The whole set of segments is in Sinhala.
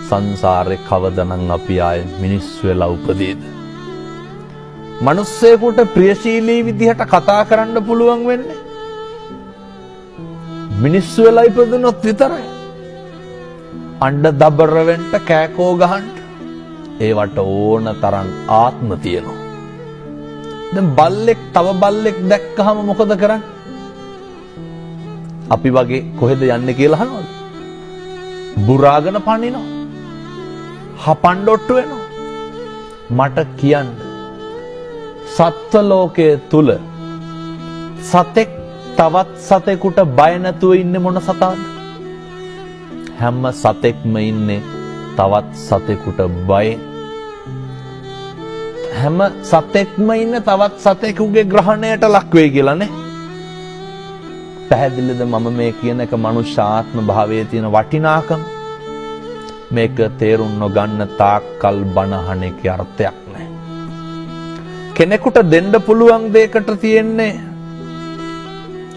සංසාරේ කවදනම් අපි ආයේ මිනිස්සු වෙලා උපදීද? මිනිස්සෙකුට ප්‍රියශීලී විදිහට කතා කරන්න පුළුවන් වෙන්නේ මිනිස්සු වෙලා ඉපදුනොත් විතරයි. අඬ දබර වෙන්න කෑකෝ ගහන්න ඒවට ඕන තරම් ආත්ම තියෙනවා. දැන් බල්ලෙක් තව බල්ලෙක් දැක්කහම මොකද කරන්නේ? අපි වගේ කොහෙද යන්නේ කියලා අහනවද? බුරාගෙන පනිනවා. හපන්ඩොට්ටු වෙනවා. මට කියන්න සත්ත්ව ලෝකයේ තුල සතෙක් තවත් සතෙකුට බය නැතුව ඉන්නේ මොන සතාද? හැම සතෙක්ම ඉන්නේ තවත් සතෙකුට බයෙන්. හැම සතෙක්ම ඉන්නේ තවත් සතෙකුගේ ග්‍රහණයට ලක් වෙයි කියලා නේ. පැහැදිලිද මම මේ කියන එක මනුෂ්‍ය ආත්ම භාවයේ තියෙන වටිනාකම? මේක තේරුම් නොගන්න තාක්කල් බනහන එකේ අර්ථයක් නැහැ. කෙනෙකුට දෙන්න පුළුවන් දෙයකට තියෙන්නේ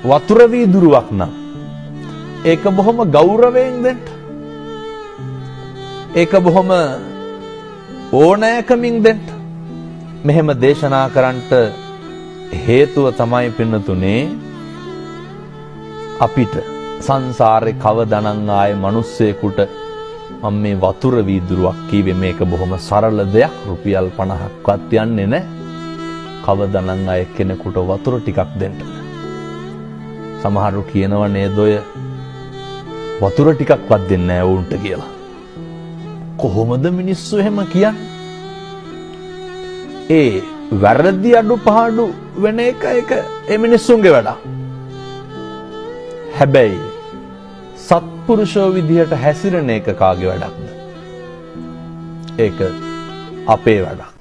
වතුර වීදුරුවක් නම් ඒක බොහොම ගෞරවයෙන් දෙන්න. ඒක බොහොම ඕනෑකමින් දෙන්න. මෙහෙම දේශනා කරන්නට හේතුව තමයි පින්නතුනේ අපිට සංසාරේ කවදානම් ආයේ මිනිස්සෙකුට මම මේ වතුර වීදුරුවක් කීවේ මේක බොහොම සරල දෙයක් රුපියල් 50ක්වත් යන්නේ නැහැ. කවදානම් ආයේ කෙනෙකුට වතුර ටිකක් දෙන්න. සමහරු කියනවා නේද ඔය වතුර ටිකක්වත් දෙන්නේ නැහැ උන්ට කියලා. කොහොමද මිනිස්සු එහෙම කියන්නේ? ඒ වැරදි අඩුපාඩු වෙන එක ඒ මිනිස්සුන්ගේ වැඩක්. හැබැයි සත්පුරුෂෝ විදිහට හැසිරෙන එක කාගේ වැඩක්ද? ඒක අපේ වැඩක්.